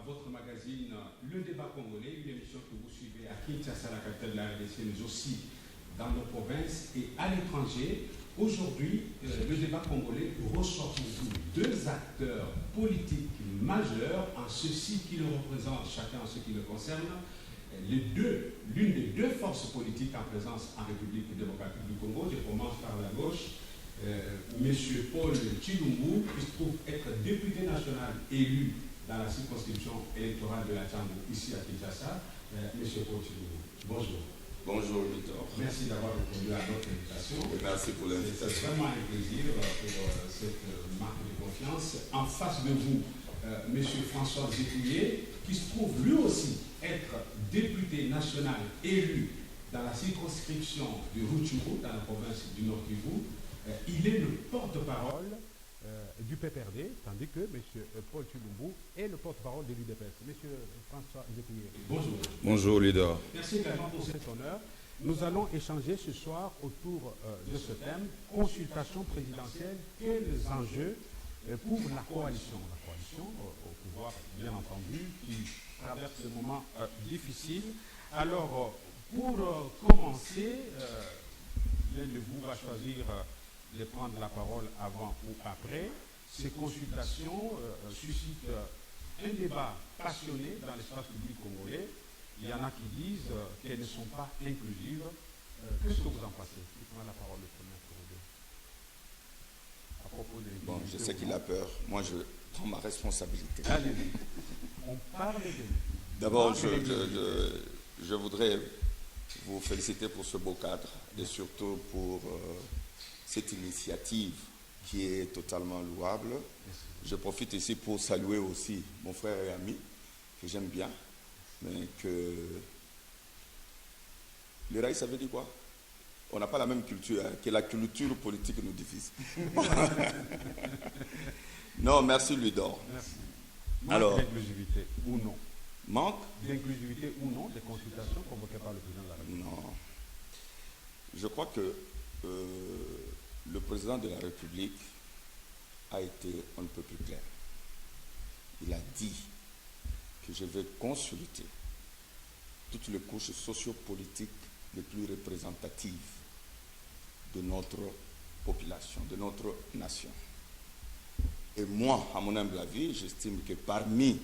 votre magazine Le Débat Congolais, une émission que vous suivez à Kinshasa, la capitale de la RDC, mais aussi dans nos provinces et à l'étranger. Aujourd'hui, le débat congolais reçoit pour vous deux acteurs politiques majeurs en ceci qui le représente, chacun en ce qui le concerne. L'une des deux forces politiques en présence en République démocratique du Congo. Je commence par la gauche. M. Paul Tshilombo, qui se trouve être député national élu dans la circonscription électorale de la Tchango, ici à Kinshasa. M. Paul Tshilombo, bonjour. Bonjour, Victor. Merci d'avoir répondu à notre invitation. Merci pour l'invitation. C'est vraiment un plaisir pour cette marque de confiance. En face de vous, M. François Zékouye, qui se trouve lui aussi être député national élu dans la circonscription de Rutshuru, dans la province du Nord Kivu. Il est le porte-parole du PPRD, tandis que M. Paul Tshilombo est le porte-parole de l'UDPS. M. François Zékouye, bonjour. Bonjour, leader. Merci également pour cet honneur. Nous allons échanger ce soir autour de ce thème, consultation présidentielle, quels enjeux pour la coalition au pouvoir, bien entendu, qui traverse ce moment difficile. Alors, pour commencer, l'un de vous va choisir de prendre la parole avant ou après. Ces consultations suscitent un débat passionné dans l'espace public congolais. Il y en a qui disent qu'elles ne sont pas inclusives. Qu'est-ce que vous en pensez? Dites-moi la parole le premier pour vous deux. À propos de bon, je sais qu'il a peur. Moi, je prends ma responsabilité. Allez-y. On parle de... D'abord, je voudrais vous féliciter pour ce beau cadre et surtout pour cette initiative qui est totalement louable. Je profite ici pour saluer aussi mon frère et ami que j'aime bien, mais que le raïs, ça veut dire quoi? On n'a pas la même culture, hein, que la culture politique nous divise. Non, merci Luidor. Merci. Manque alors d'inclusivité ou non? Manque d'inclusivité ou non des consultations convoquées par le président de la République? Non. Je crois que le président de la République a été un peu plus clair. Il a dit que je vais consulter toutes les couches sociopolitiques les plus représentatives de notre population, de notre nation. Et moi, à mon humble avis, j'estime que parmi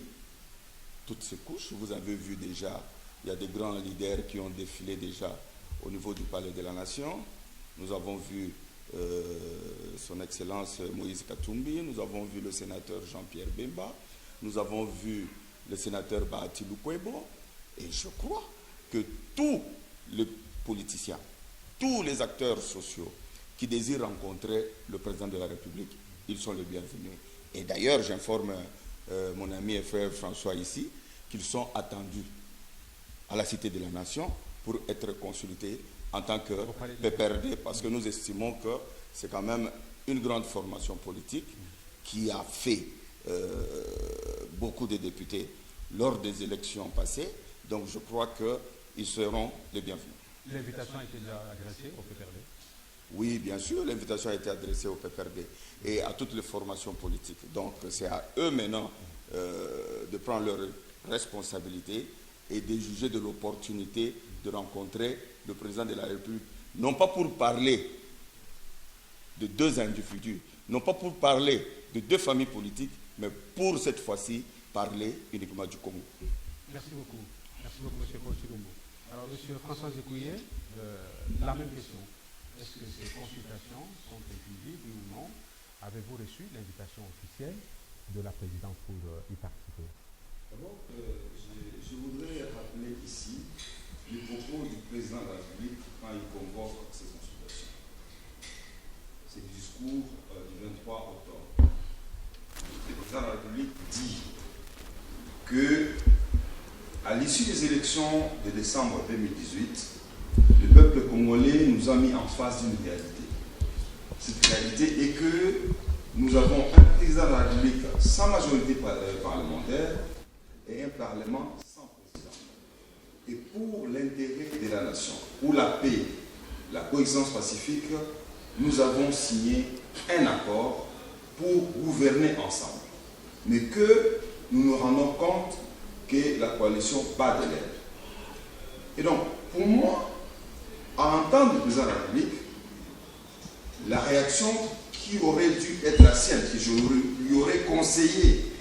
toutes ces couches, vous avez vu déjà, il y a des grands leaders qui ont défilé déjà au niveau du Palais de la Nation. Nous avons vu son Excellence Moïse Katumbi, nous avons vu le sénateur Jean-Pierre Bemba, nous avons vu le sénateur Bahati Lukwebo, et je crois que tous les politiciens, tous les acteurs sociaux qui désirent rencontrer le président de la République, ils sont les bienvenus. Et d'ailleurs, j'informe mon ami et frère François ici qu'ils sont attendus à la Cité de la Nation pour être consultés en tant que PPRD, parce que nous estimons que c'est quand même une grande formation politique qui a fait beaucoup de députés lors des élections passées. Donc je crois qu'ils seront les bienvenus. L'invitation a été adressée au PPRD? Oui, bien sûr, l'invitation a été adressée au PPRD et à toutes les formations politiques. Donc c'est à eux maintenant de prendre leurs responsabilités et de juger de l'opportunité de rencontrer le président de la République, non pas pour parler de deux individus, non pas pour parler de deux familles politiques, mais pour cette fois-ci parler uniquement du Congo. Merci beaucoup. Merci beaucoup, M. Paul Tshilombo. Alors, M. François Zékouye, la même question. Est-ce que ces consultations sont inclusives ou non? Avez-vous reçu l'invitation officielle de la présidence pour y participer? D'abord, je voudrais rappeler ici les propos du président de la République quand il convoque ces consultations. C'est le discours du 23 octobre. Le président de la République dit que, à l'issue des élections de décembre 2018, le peuple congolais nous a mis en face d'une réalité. Cette réalité est que nous avons un président de la République sans majorité parlementaire et un parlement sans président. Et pour l'intérêt de la nation, pour la paix, la coexistence pacifique, nous avons signé un accord pour gouverner ensemble. Mais que nous nous rendons compte que la coalition bat de l'aile. Et donc, pour moi, à entendre le président de la République, la réaction qui aurait dû être la sienne, que je lui aurais conseillé,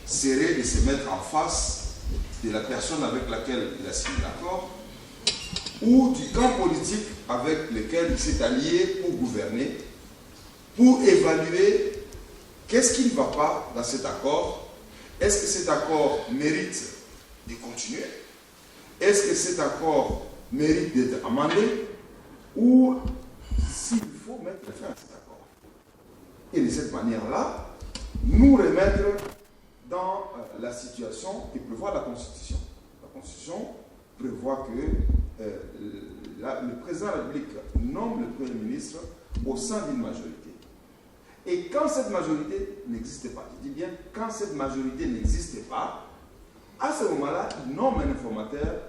serait de se mettre en face de la personne avec laquelle il a signé l'accord, ou du camp politique avec lequel il s'est allié pour gouverner, pour évaluer qu'est-ce qui ne va pas dans cet accord. Est-ce que cet accord mérite de continuer? Est-ce que cet accord mérite d'être amendé? Ou s'il faut mettre fin à cet accord? Et de cette manière-là, nous remettre dans la situation que prévoit la Constitution. La Constitution prévoit que le président de la République nomme le Premier ministre au sein d'une majorité. Et quand cette majorité n'existe pas, je dis bien quand cette majorité n'existe pas, à ce moment-là, il nomme un informateur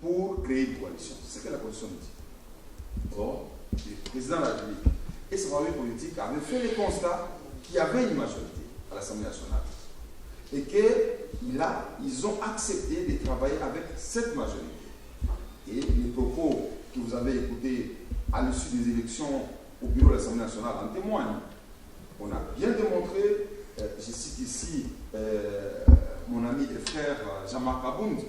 pour créer une coalition. C'est ce que la Constitution dit. Or, le président de la République et sa famille politique avaient fait le constat qu'il y avait une majorité à l'Assemblée nationale et qu'ils ont accepté de travailler avec cette majorité. Et les propos que vous avez écoutés à l'issue des élections au bureau de l'Assemblée nationale en témoignent. On a bien démontré, je cite ici mon ami et frère Jean-Marc Abound,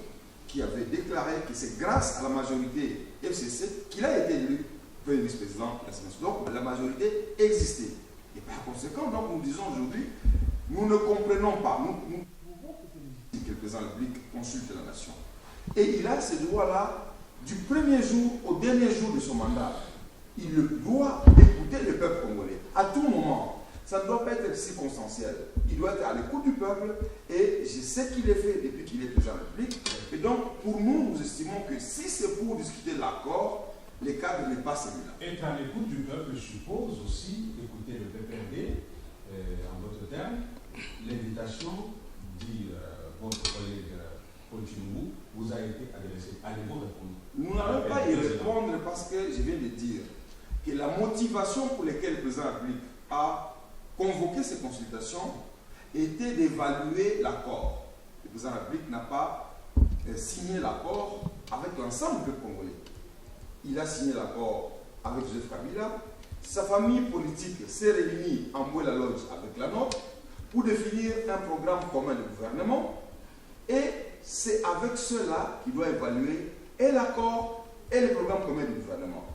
qui avait déclaré que c'est grâce à la majorité FCC qu'il a été élu premier vice-président de l'Assemblée nationale. Donc la majorité existait. Et par conséquent, donc, nous disons aujourd'hui, nous ne comprenons pas, nous pouvons que le président de la République consulte la nation. Et il a ce droit-là du premier jour au dernier jour de son mandat. Il doit écouter le peuple congolais à tout moment. Ça ne doit pas être circonstanciel. Il doit être à l'écoute du peuple et je sais qu'il est fait depuis qu'il est président de la République. Et donc, pour nous, nous estimons que si c'est pour discuter l'accord, le cadre n'est pas celui-là. Être à l'écoute du peuple suppose aussi écouter le PPRD, en d'autres termes, l'invitation, dit votre collègue Paul Chinoumou, vous a été adressée. Allez-vous répondre? Nous n'allons pas y répondre parce que je viens de dire que la motivation pour laquelle le président de la République a convoqué ces consultations était d'évaluer l'accord. Le président de la République n'a pas signé l'accord avec l'ensemble du peuple congolais. Il a signé l'accord avec Joseph Kabila. Sa famille politique s'est réunie en Boué-la-Lodge avec la nôtre pour définir un programme commun de gouvernement. Et c'est avec cela qu'il doit évaluer et l'accord et le programme commun du gouvernement.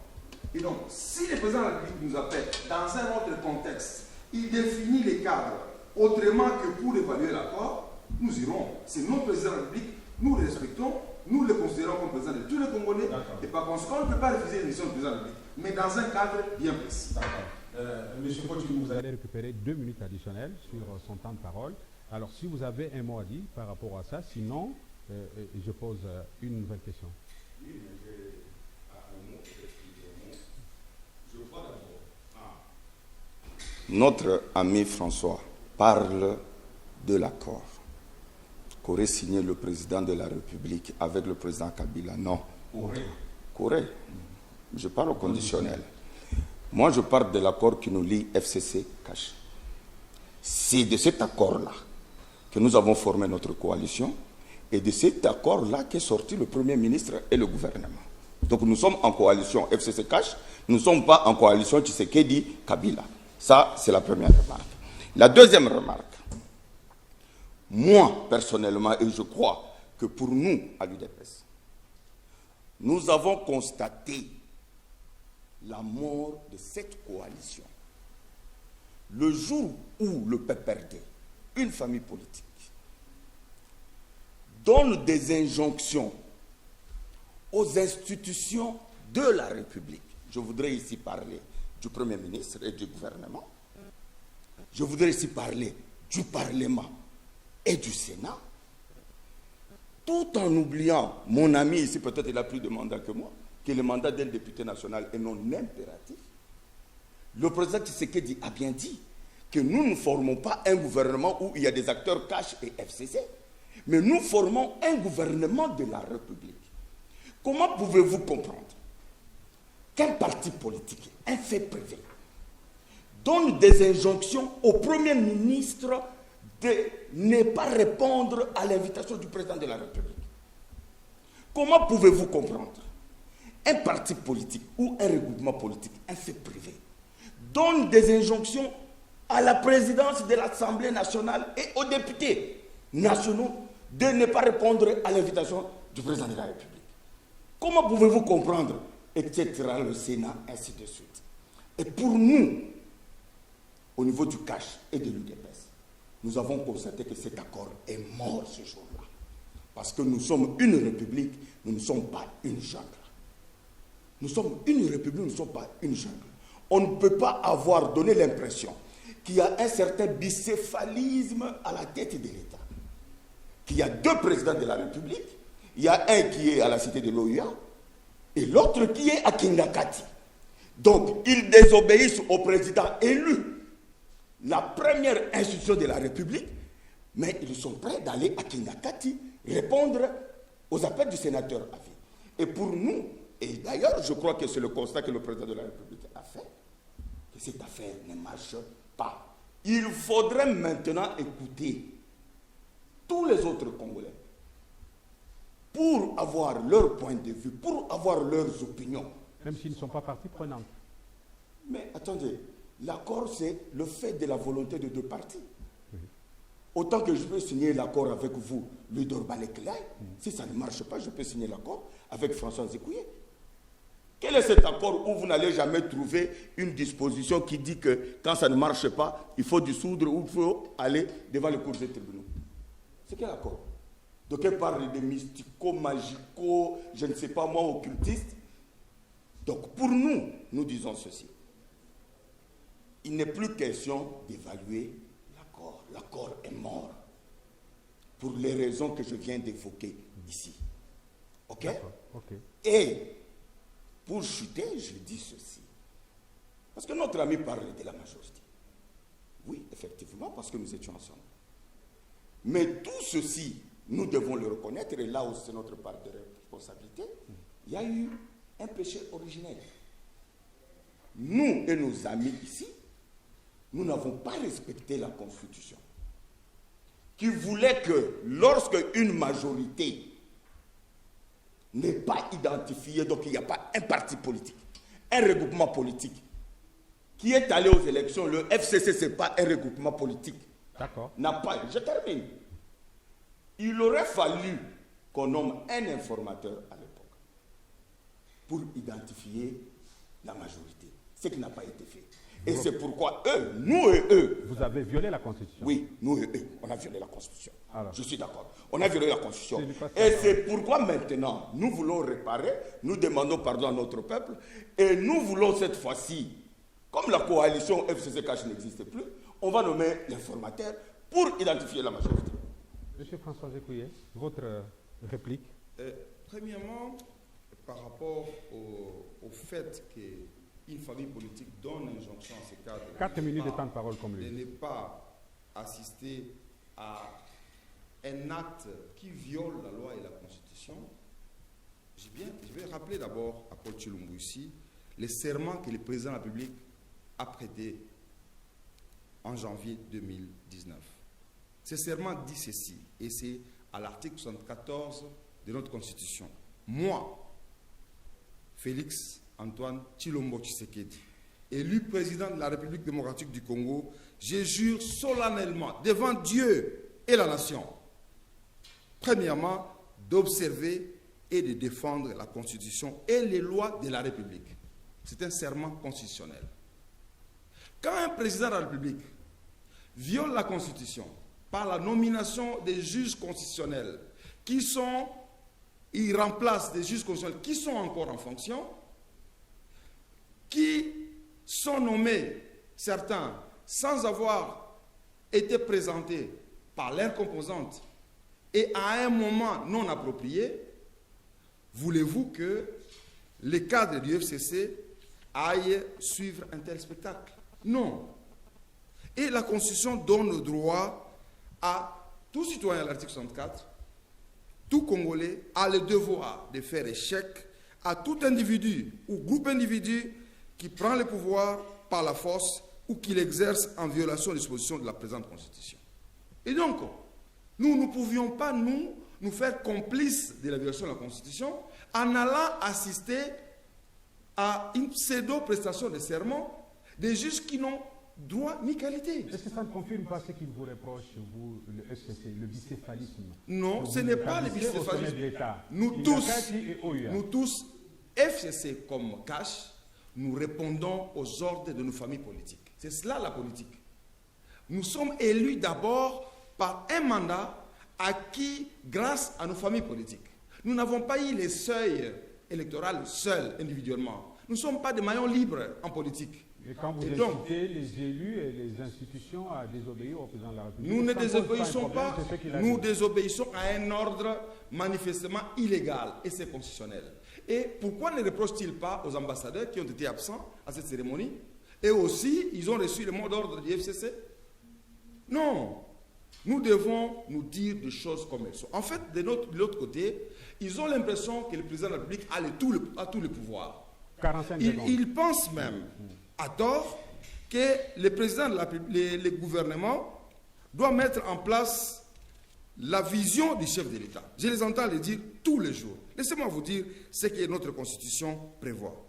Et donc, si le président de la République nous appelle dans un autre contexte, il définit les cadres autrement que pour évaluer l'accord, nous irons. C'est notre président de la République, nous le respectons, nous le considérons comme président de tous les Congolais, et par conséquent, on ne peut pas refuser l'élection du président de la République, mais dans un cadre bien précis. Monsieur Potinou, vous allez récupérer 2 minutes additionnelles sur son temps de parole. Alors, si vous avez un mot à dire par rapport à ça, sinon, je pose une nouvelle question. Oui, mais j'ai un mot, peut-être plusieurs mots. Je crois d'abord. Notre ami François parle de l'accord qu'aurait signé le président de la République avec le président Kabila. Non. Qu'aurait. Je parle au conditionnel. Moi, je parle de l'accord qui nous lie FCC caché. C'est de cet accord-là que nous avons formé notre coalition et de cet accord-là qu'est sorti le Premier ministre et le gouvernement. Donc nous sommes en coalition FCC cash, nous ne sommes pas en coalition Tshisekedi-Kabila. Ça, c'est la première remarque. La deuxième remarque, moi, personnellement, et je crois que pour nous, à l'UDPS, nous avons constaté la mort de cette coalition. Le jour où le PPRD, une famille politique, donne des injonctions aux institutions de la République, je voudrais ici parler du Premier ministre et du gouvernement, je voudrais ici parler du Parlement et du Sénat, tout en oubliant, mon ami ici, peut-être il a plus de mandat que moi, que le mandat d'un député national est non impératif. Le président Tshisekedi a bien dit que nous ne formons pas un gouvernement où il y a des acteurs cash et FCC, mais nous formons un gouvernement de la République. Comment pouvez-vous comprendre qu'un parti politique, un fait privé, donne des injonctions au Premier ministre de ne pas répondre à l'invitation du président de la République. Comment pouvez-vous comprendre un parti politique ou un regroupement politique, un fait privé, donne des injonctions à la présidence de l'Assemblée nationale et aux députés nationaux de ne pas répondre à l'invitation du président de la République? Comment pouvez-vous comprendre, etc., le Sénat, ainsi de suite? Et pour nous, au niveau du CACH et de l'UDPS, nous avons constaté que cet accord est mort ce jour-là. Parce que nous sommes une république, nous ne sommes pas une jungle. Nous sommes une république, nous ne sommes pas une jungle. On ne peut pas avoir donné l'impression qu'il y a un certain bicéphalisme à la tête de l'État. Qu'il y a deux présidents de la République, il y a un qui est à la cité de l'OUA et l'autre qui est à Kingakati. Donc, ils désobéissent au président élu, la première institution de la République, mais ils sont prêts d'aller à Kingakati répondre aux appels du sénateur à vie. Et pour nous, et d'ailleurs, je crois que c'est le constat que le président de la République a fait, que cette affaire ne marche pas. Il faudrait maintenant écouter tous les autres Congolais pour avoir leur point de vue, pour avoir leurs opinions. Même s'ils ne sont pas partie prenante. Mais attendez, l'accord, c'est le fait de la volonté de deux parties. Oui. Autant que je peux signer l'accord avec vous, Ludor Balekelaï, si ça ne marche pas, je peux signer l'accord avec François Zekouye. Quel est cet accord où vous n'allez jamais trouver une disposition qui dit que quand ça ne marche pas, il faut dissoudre ou il faut aller devant les cours des tribunaux? C'est quel accord? Donc elle parle de mystico, magico, je ne sais pas moi, occultiste. Donc pour nous, nous disons ceci. Il n'est plus question d'évaluer l'accord. L'accord est mort. Pour les raisons que je viens d'évoquer ici. OK? Okay. Et pour chuter, je dis ceci. Parce que notre ami parle de la majorité. Oui, effectivement, parce que nous étions ensemble. Mais tout ceci, nous devons le reconnaître, et là où c'est notre part de responsabilité, il y a eu un péché originel. Nous et nos amis ici, nous n'avons pas respecté la Constitution, qui voulait que lorsque une majorité n'est pas identifiée, donc il n'y a pas un parti politique, un regroupement politique, qui est allé aux élections, le FCC, ce n'est pas un regroupement politique. D'accord. N'a pas, je termine. Il aurait fallu qu'on nomme un informateur à l'époque pour identifier la majorité, ce qui n'a pas été fait. Et c'est pourquoi eux, nous et eux... Vous avez violé la Constitution. Oui, nous et eux, on a violé la Constitution. Alors, je suis d'accord. On a violé la Constitution. Et c'est pourquoi maintenant, nous voulons réparer, nous demandons pardon à notre peuple, et nous voulons cette fois-ci, comme la coalition FCC-CACH n'existe plus, on va nommer l'informateur pour identifier la majorité. Monsieur François Zekouye, votre réplique. Premièrement, par rapport au fait qu'une famille politique donne injonction à ces cadres 4 minutes de temps de parole comme lui. de ne pas assister à un acte qui viole la loi et la Constitution. Je vais rappeler d'abord à Paul Tshilombo ici les serments que le président de la République a prêtés en janvier 2019. Ce serment dit ceci, et c'est à l'article 74 de notre Constitution. Moi, Félix Antoine Tshilombo Tshisekedi, élu président de la République démocratique du Congo, je jure solennellement devant Dieu et la nation, premièrement, d'observer et de défendre la Constitution et les lois de la République. C'est un serment constitutionnel. Quand un président de la République viole la Constitution par la nomination des juges constitutionnels il remplace des juges constitutionnels qui sont encore en fonction, qui sont nommés, certains, sans avoir été présentés par leurs composantes et à un moment non approprié, voulez-vous que les cadres du FCC aillent suivre un tel spectacle? Non. Et la Constitution donne le droit à tout citoyen, l'article 64, tout Congolais a le devoir de faire échec à tout individu ou groupe d'individus qui prend le pouvoir par la force ou qui l'exerce en violation des dispositions de la présente Constitution. Et donc, nous ne pouvions pas nous faire complices de la violation de la Constitution en allant assister à une pseudo-prestation de serment des juges qui n'ont droit ni qualité. Est-ce que ça ne confirme pas ce qu'il vous reproche, vous, le FCC, le bicéphalisme? Non, ce n'est pas le bicéphalisme. Nous tous, FCC comme CASH, nous répondons aux ordres de nos familles politiques. C'est cela la politique. Nous sommes élus d'abord par un mandat acquis grâce à nos familles politiques. Nous n'avons pas eu les seuils électoraux seuls, individuellement. Nous ne sommes pas des maillons libres en politique. Et quand vous incitez les élus et les institutions à désobéir au président de la République, nous ne désobéissons pas, nous désobéissons à un ordre manifestement illégal et c'est constitutionnel. Et pourquoi ne reproche-t-il pas aux ambassadeurs qui ont été absents à cette cérémonie? Et aussi, ils ont reçu le mot d'ordre du FCC? Non. Nous devons nous dire des choses comme elles sont. En fait, de l'autre côté, ils ont l'impression que le président de la République a tout le pouvoir. Ils pensent même, à tort, que le président de la République, le gouvernement, doit mettre en place la vision du chef de l'État. Je les entends le dire tous les jours. Laissez-moi vous dire ce que notre Constitution prévoit.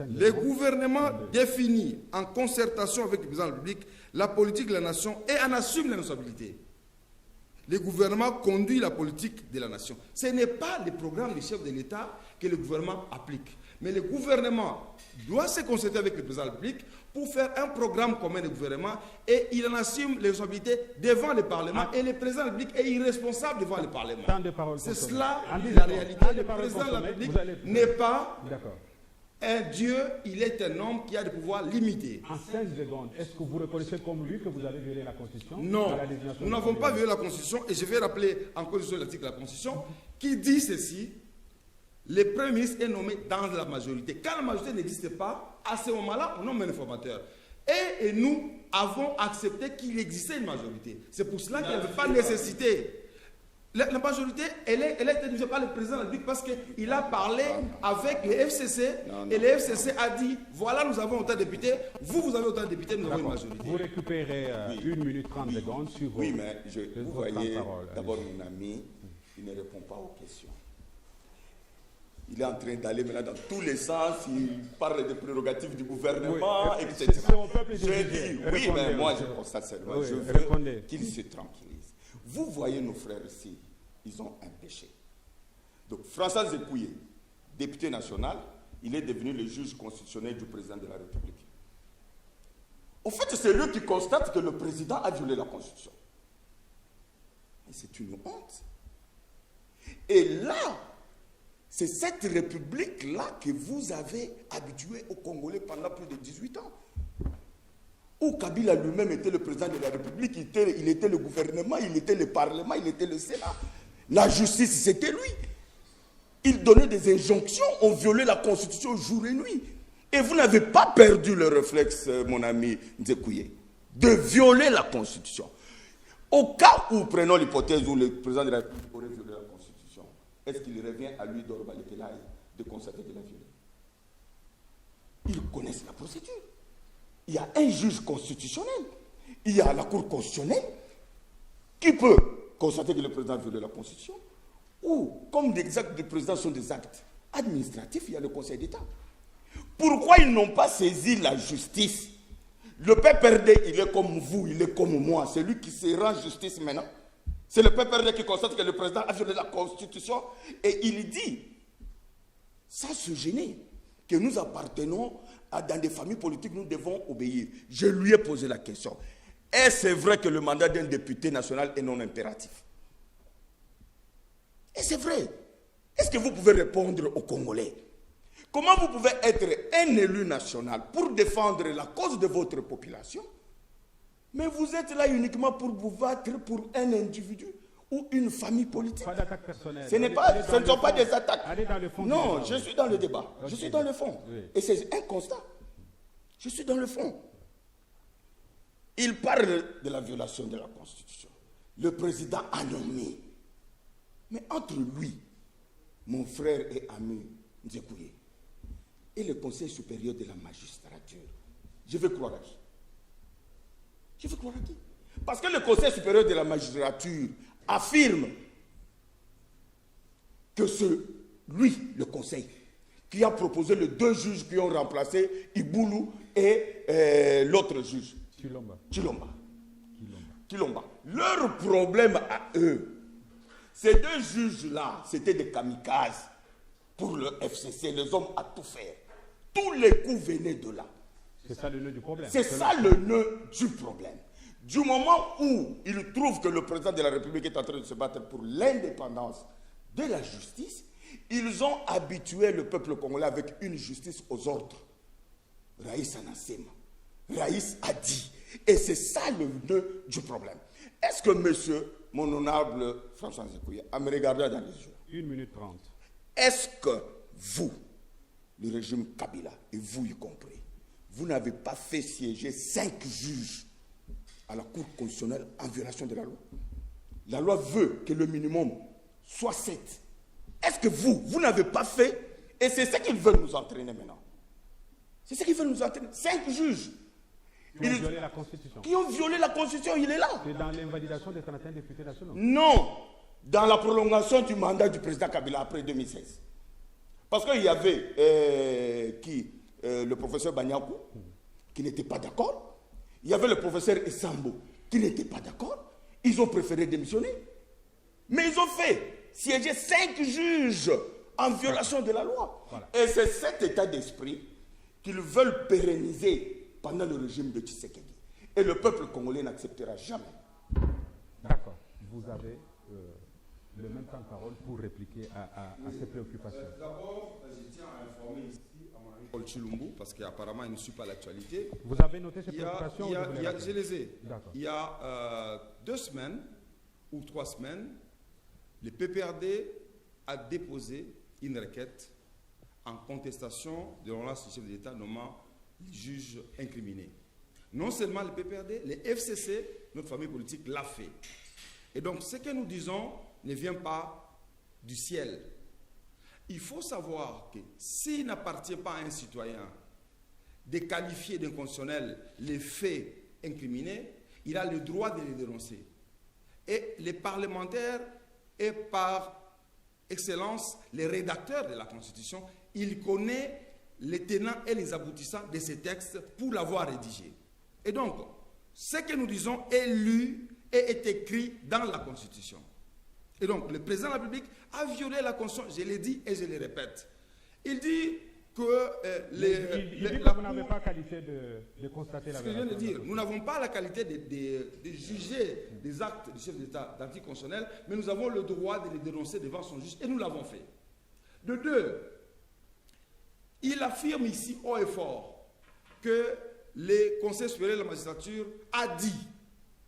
Le gouvernement définit en concertation avec le président de la République la politique de la nation et en assume les responsabilités. Le gouvernement conduit la politique de la nation. Ce n'est pas le programme du chef de l'État que le gouvernement applique. Mais le gouvernement doit se concerter avec le président de la République pour faire un programme commun de gouvernement et il en assume les responsabilités devant le Parlement et le président de la République est irresponsable devant le Parlement. C'est cela la réalité. Le président de la République n'est pas un Dieu, il est un homme qui a des pouvoirs limités. En 5 secondes, est-ce que vous reconnaissez comme lui que vous avez violé la Constitution? Non, nous n'avons pas violé la Constitution et je vais rappeler encore une fois l'article de la Constitution qui dit ceci. Le Premier ministre est nommé dans la majorité. Quand la majorité n'existe pas, à ce moment-là, on nomme un informateur. Et nous avons accepté qu'il existait une majorité. C'est pour cela qu'il n'y avait pas de nécessité. La majorité, elle est dirigée par le président de la République parce qu'il a parlé avec le FCC et le FCC a dit voilà, nous avons autant de députés, vous avez autant de députés, nous avons une majorité. Vous récupérez 1 minute 30 secondes sur vos. Oui, mais vous voyez, d'abord mon ami, il ne répond pas aux questions. Il est en train d'aller maintenant dans tous les sens, il parle des prérogatives du gouvernement, etc. Je dis, oui, mais moi je constate seulement, je veux qu'il se tranquillise. Vous voyez nos frères ici, ils ont un péché. Donc François Zekouye, député national, il est devenu le juge constitutionnel du président de la République. Au fait, c'est lui qui constate que le président a violé la Constitution. Mais c'est une honte. Et là, c'est cette République-là que vous avez habitué aux Congolais pendant plus de 18 ans. Où Kabila lui-même était le président de la République, il était le gouvernement, il était le Parlement, il était le Sénat. La justice, c'était lui. Il donnait des injonctions, on violait la Constitution jour et nuit. Et vous n'avez pas perdu le réflexe, mon ami Nzekouye, de violer la Constitution. Au cas où, prenons l'hypothèse où le président de la République aurait violé la Constitution, est-ce qu'il revient à lui d'Orbalekelaï de constater de la violation? Ils connaissent la procédure. Il y a un juge constitutionnel, il y a la Cour constitutionnelle qui peut constater que le président a violé la Constitution. Ou, comme des actes du président sont des actes administratifs, il y a le Conseil d'État. Pourquoi ils n'ont pas saisi la justice? Le PPRD, il est comme vous, il est comme moi. C'est lui qui se rend justice maintenant. C'est le PPRD qui constate que le président a violé la Constitution. Et il dit, sans se gêner, que nous appartenons dans des familles politiques, nous devons obéir. Je lui ai posé la question. Est-ce vrai que le mandat d'un député national est non impératif? Et c'est vrai. Est-ce que vous pouvez répondre aux Congolais? Comment vous pouvez être un élu national pour défendre la cause de votre population, mais vous êtes là uniquement pour vous battre pour un individu ou une famille politique? Pas d'attaque personnelle. Ce ne sont pas des attaques. Allez dans le fond. Non, je suis dans le débat. Okay. Je suis dans le fond. Oui. Et c'est un constat. Je suis dans le fond. Il parle de la violation de la Constitution. Le président a nommé. Mais entre lui, mon frère et ami Nzekouye, et le Conseil supérieur de la magistrature, je vais croire à qui? Je vais croire à qui? Parce que le Conseil supérieur de la magistrature affirme que c'est lui, le Conseil, qui a proposé les 2 juges qui ont remplacé Iboulou et l'autre juge, Chilomba. Leur problème à eux, ces 2 juges-là, c'était des kamikazes pour le FCC, les hommes à tout faire. Tous les coups venaient de là. C'est ça le nœud du problème. C'est ça le nœud du problème. Du moment où ils trouvent que le président de la République est en train de se battre pour l'indépendance de la justice, ils ont habitué le peuple congolais avec une justice aux ordres. Raïs Anassema, Raïs a dit. Et c'est ça le nœud du problème. Est-ce que monsieur, mon honorable François Nzekouya, a me regardé dans les yeux? 1 minute 30. Est-ce que vous, le régime Kabila, et vous y compris, vous n'avez pas fait siéger 5 juges à la Cour constitutionnelle en violation de la loi? La loi veut que le minimum soit 7. Est-ce que vous n'avez pas fait? Et c'est ce qu'ils veulent nous entraîner maintenant. C'est ce qu'ils veulent nous entraîner. 5 juges. Qui ont violé la Constitution. Qui ont violé la Constitution, il est là. C'est dans l'invalidation des 31 députés nationaux. Non. Dans la prolongation du mandat du président Kabila après 2016. Parce qu'il y avait le professeur Banyakou, qui n'était pas d'accord. Il y avait le professeur Essambo, qui n'était pas d'accord. Ils ont préféré démissionner. Mais ils ont fait siéger 5 juges en violation de la loi. Voilà. Et c'est cet état d'esprit qu'ils veulent pérenniser pendant le régime de Tshisekedi. Et le peuple congolais n'acceptera jamais. D'accord. Vous avez le même temps de parole pour répliquer à ces préoccupations. D'abord, je tiens à informer ici à mon ami Paul Chilumbu, parce qu'apparemment il ne suit pas l'actualité. Vous avez noté ces préoccupations? Je les ai. D'accord. Il y a 2 semaines ou 3 semaines, le PPRD a déposé une requête en contestation de l'ordonnance du chef de l'État nommant les juges incriminés. Non seulement le PPRD, les FCC, notre famille politique, l'a fait. Et donc, ce que nous disons ne vient pas du ciel. Il faut savoir que s'il n'appartient pas à un citoyen de qualifier d'inconstitutionnel les faits incriminés, il a le droit de les dénoncer. Et les parlementaires, et par excellence, les rédacteurs de la Constitution, ils connaissent les tenants et les aboutissants de ces textes pour l'avoir rédigé. Et donc, ce que nous disons est lu et est écrit dans la Constitution. Et donc, le président de la République a violé la Constitution, je l'ai dit et je le répète. Il dit que vous n'avez pas qualité de constater la vérité. Ce que je viens de dire, nous n'avons pas la qualité de juger des actes du chef d'État d'anticonstitutionnel, mais nous avons le droit de les dénoncer devant son juge et nous l'avons fait. De 2, il affirme ici haut et fort que le Conseil supérieur de la magistrature a dit.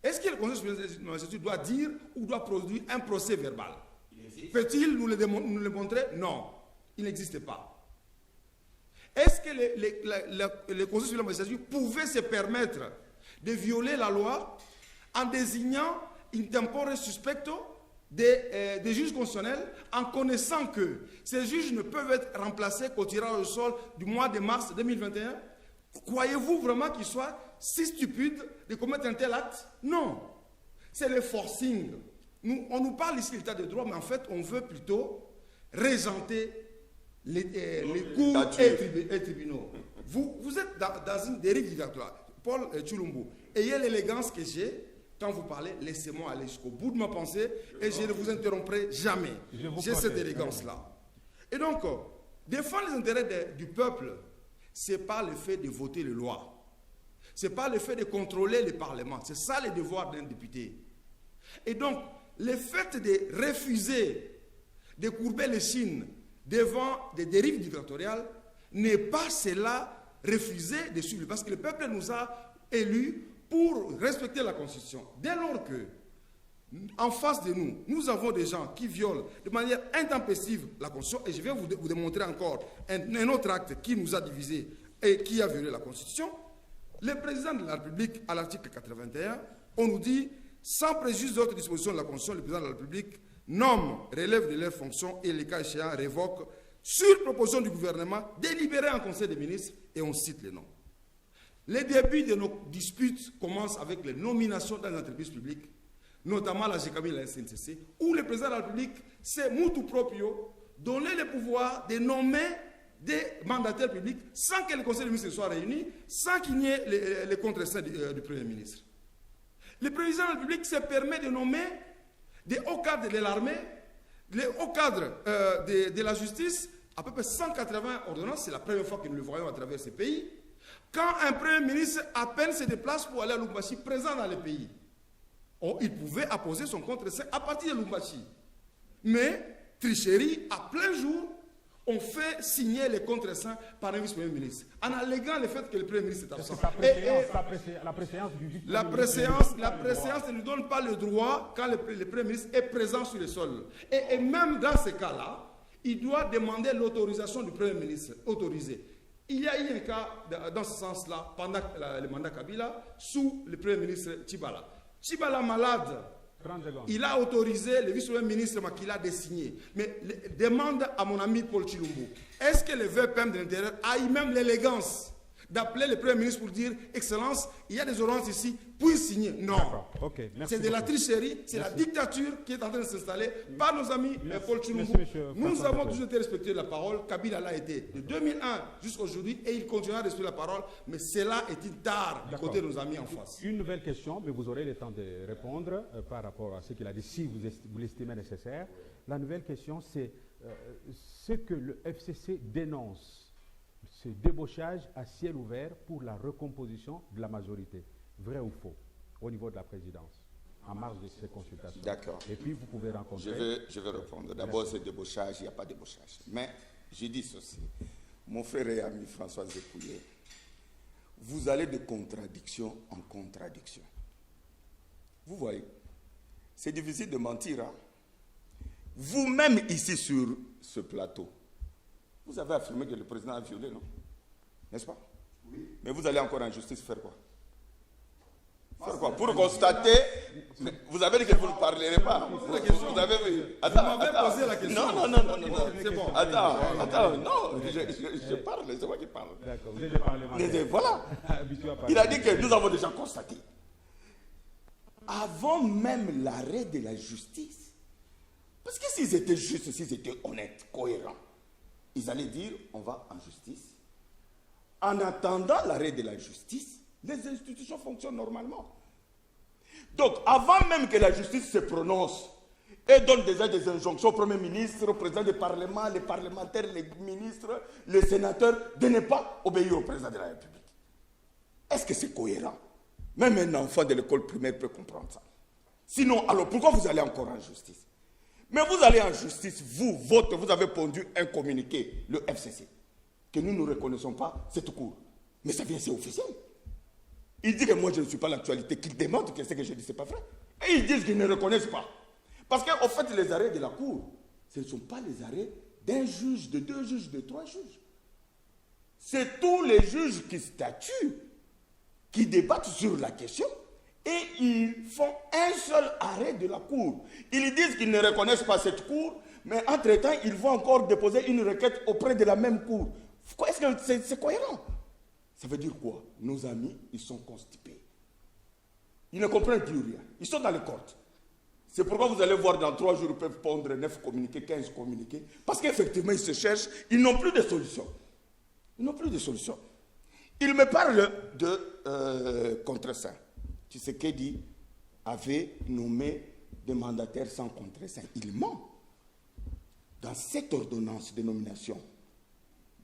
Est-ce que le Conseil supérieur de la magistrature doit dire ou doit produire un procès verbal? Peut-il nous le montrer? Non, il n'existe pas. Est-ce que le Conseil supérieur de la magistrature pouvait se permettre de violer la loi en désignant in tempore suspecto des juges constitutionnels en connaissant que ces juges ne peuvent être remplacés qu'au tirage au sol du mois de mars 2021? Croyez-vous vraiment qu'ils soient si stupides de commettre un tel acte? Non. C'est le forcing. On nous parle ici de l'état de droit, mais en fait, on veut plutôt régenter les cours et tribunaux. Vous êtes dans une dérive dictatoriale. Paul Chilumbu, ayez l'élégance que j'ai. Quand vous parlez, laissez-moi aller jusqu'au bout de ma pensée et je ne vous interromprai jamais. J'ai cette élégance-là. Et donc, défendre les intérêts du peuple, ce n'est pas le fait de voter les lois. Ce n'est pas le fait de contrôler le Parlement. C'est ça le devoir d'un député. Et donc, le fait de refuser de courber les chines devant des dérives dictatoriales n'est pas cela refuser de suivre. Parce que le peuple nous a élus pour respecter la Constitution. Dès lors que, en face de nous, nous avons des gens qui violent de manière intempestive la Constitution, et je vais vous démontrer encore un autre acte qui nous a divisés et qui a violé la Constitution, le président de la République, à l'article 81, on nous dit, sans préjudice d'autres dispositions de la Constitution, le président de la République nomme, relève de leurs fonctions et, les cas échéants, révoque, sur proposition du gouvernement, délibéré en Conseil des ministres, et on cite les noms. Les débuts de nos disputes commencent avec les nominations dans les entreprises publiques, notamment la GKB et la SNCC, où le président de la République s'est mutu proprio donné le pouvoir de nommer des mandataires publics sans que le Conseil des ministres soit réuni, sans qu'il n'y ait les contre-seins du Premier ministre. Le président de la République se permet de nommer des hauts cadres de l'armée, les hauts cadres de la justice, à peu près 180 ordonnances, c'est la première fois que nous le voyons à travers ces pays. Quand un Premier ministre à peine se déplace pour aller à Lubumbashi, présent dans le pays, il pouvait apposer son contre-seing à partir de Lubumbashi. Mais, tricherie, à plein jour, on fait signer les contre-seins par un vice-premier ministre, en alléguant le fait que le Premier ministre est absent. La préséance du vice-premier la préséance ne lui donne pas le droit quand le Premier ministre est présent sur le sol. Et même dans ce cas-là, il doit demander l'autorisation du Premier ministre, autorisé. Il y a eu un cas dans ce sens-là, pendant le mandat Kabila, sous le Premier ministre Tchibala. Tchibala malade, il a autorisé le vice-premier ministre Makila de signer. Mais demande à mon ami Paul Chilumbu, est-ce que le VPM de l'intérieur a eu même l'élégance d'appeler le Premier ministre pour dire « Excellence, il y a des ordonnances ici, puis signer ». Non. Okay. C'est de la tricherie, c'est la dictature qui est en train de s'installer par nos amis Paul Chilumbu. Nous avons toujours été respectés de la parole. Kabila l'a été de 2001 jusqu'à aujourd'hui et il continuera à respecter la parole. Mais cela est une tare du côté de nos amis en face. Une nouvelle question, mais vous aurez le temps de répondre par rapport à ce qu'il a dit, si vous l'estimez nécessaire. La nouvelle question, c'est ce que le FCC dénonce. Ce débauchage à ciel ouvert pour la recomposition de la majorité. Vrai ou faux au niveau de la présidence, en marge de ces consultations. D'accord. Et puis vous pouvez rencontrer... Je vais répondre. D'abord, c'est débauchage, il n'y a pas de débauchage. Mais je dis ceci. Mon frère et ami François Zepouillet, vous allez de contradiction en contradiction. Vous voyez, c'est difficile de mentir. Hein? Vous-même ici sur ce plateau, vous avez affirmé que le président a violé, non? N'est-ce pas? Oui. Mais vous allez encore en justice faire quoi? Faire quoi? Pour constater, vous avez dit que vous ne parlerez pas. Vous avez vu. Attends, vous m'avez posé la question. Non. C'est bon. Attends, non, je parle, c'est moi qui parle. D'accord, vous avez parlé. Voilà. Il a dit que nous avons déjà constaté. Avant même l'arrêt de la justice, parce que s'ils étaient justes, s'ils étaient honnêtes, cohérents, ils allaient dire, on va en justice. En attendant l'arrêt de la justice, les institutions fonctionnent normalement. Donc, avant même que la justice se prononce et donne déjà des injonctions au Premier ministre, au président du Parlement, les parlementaires, les ministres, les sénateurs, de ne pas obéir au président de la République. Est-ce que c'est cohérent? Même un enfant de l'école primaire peut comprendre ça. Sinon, alors pourquoi vous allez encore en justice? Mais vous allez en justice, vous avez pondu un communiqué, le FCC, que nous ne reconnaissons pas cette cour. Mais ça vient, c'est officiel. Il dit que moi je ne suis pas l'actualité, qu'il démontre que ce que je dis, ce n'est pas vrai. Et ils disent qu'ils ne reconnaissent pas. Parce qu'en fait, les arrêts de la cour, ce ne sont pas les arrêts d'un juge, de deux juges, de trois juges. C'est tous les juges qui statuent, qui débattent sur la question. Et ils font un seul arrêt de la cour. Ils disent qu'ils ne reconnaissent pas cette cour, mais entre-temps, ils vont encore déposer une requête auprès de la même cour. Est-ce que c'est cohérent? Ça veut dire quoi? Nos amis, ils sont constipés. Ils ne comprennent plus rien. Ils sont dans les cordes. C'est pourquoi vous allez voir dans 3 jours, ils peuvent pondre 9 communiqués, 15 communiqués. Parce qu'effectivement, ils se cherchent. Ils n'ont plus de solution. Ils n'ont plus de solution. Ils me parlent de contre-seing. Tshisekedi avait nommé des mandataires sans contre-seing. Il ment. Dans cette ordonnance de nomination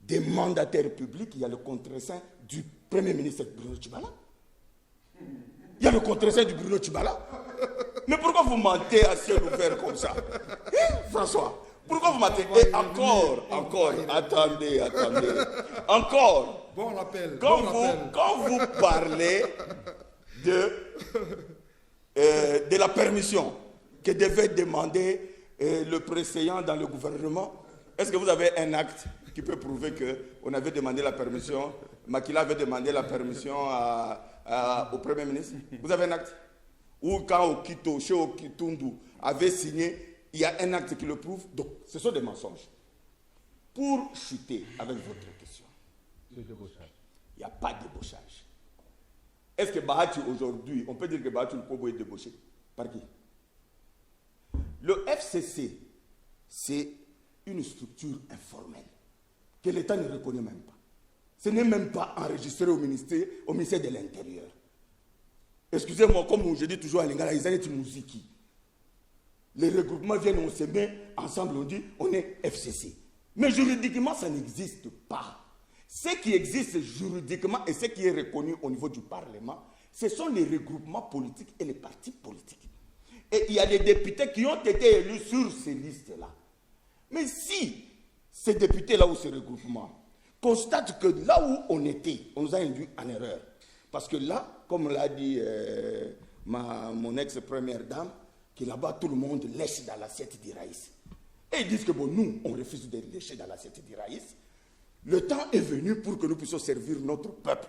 des mandataires publics, il y a le contre-seing du Premier ministre Bruno Tchibala. Il y a le contre-seing du Bruno Tchibala. Mais pourquoi vous mentez à ciel ouvert comme ça? François, pourquoi vous mentez? Et encore, attendez. Encore. Bon rappel. Quand vous parlez de la permission que devait demander le préséant dans le gouvernement, est-ce que vous avez un acte qui peut prouver qu'on avait demandé la permission, Makila avait demandé la permission au Premier ministre? Vous avez un acte? Ou quand Okito, chez Okitundu, avait signé, il y a un acte qui le prouve? Donc, ce sont des mensonges. Pour chuter avec votre question, il n'y a pas de débauchage. Est-ce que Bahati aujourd'hui, on peut dire que Bahati Lupobo est débauché? Par qui? Le FCC, c'est une structure informelle que l'État ne reconnaît même pas. Ce n'est même pas enregistré au ministère de l'Intérieur. Excusez-moi, comme je dis toujours à Lingala, ils ont Mouziki. Les regroupements viennent, on se met ensemble, on dit on est FCC. Mais juridiquement, ça n'existe pas. Ce qui existe juridiquement et ce qui est reconnu au niveau du Parlement, ce sont les regroupements politiques et les partis politiques. Et il y a des députés qui ont été élus sur ces listes-là. Mais si ces députés-là ou ces regroupements constatent que là où on était, on nous a induit en erreur. Parce que là, comme l'a dit mon ex-première dame, que là-bas tout le monde lèche dans l'assiette d'Iraïs. Et ils disent que bon, nous, on refuse de lécher dans l'assiette d'Iraïs. Le temps est venu pour que nous puissions servir notre peuple,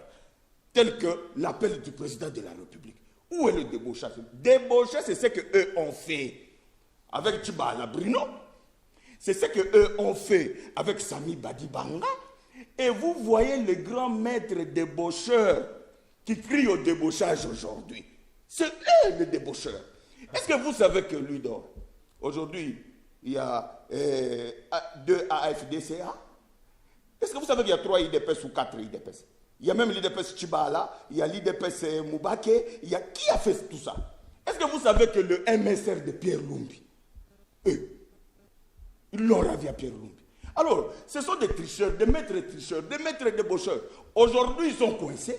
tel que l'appel du président de la République. Où est le débauchage? Débaucher, c'est ce qu'eux ont fait avec Tchibala Bruno. C'est ce qu'eux ont fait avec Sami Badibanga. Et vous voyez les grands maîtres débaucheurs qui crient au débauchage aujourd'hui. C'est eux les débaucheurs. Est-ce que vous savez que Ludor, aujourd'hui, il y a 2 AFDCA? Est-ce que vous savez qu'il y a 3 IDPS ou 4 IDPS? Il y a même l'IDPS Tchibala, il y a l'IDPS Moubake, il y a qui a fait tout ça? Est-ce que vous savez que le MSR de Pierre Lumbi, eux, ils l'ont ravi à Pierre Lumbi? Alors, ce sont des tricheurs, des maîtres débaucheurs. Aujourd'hui, ils sont coincés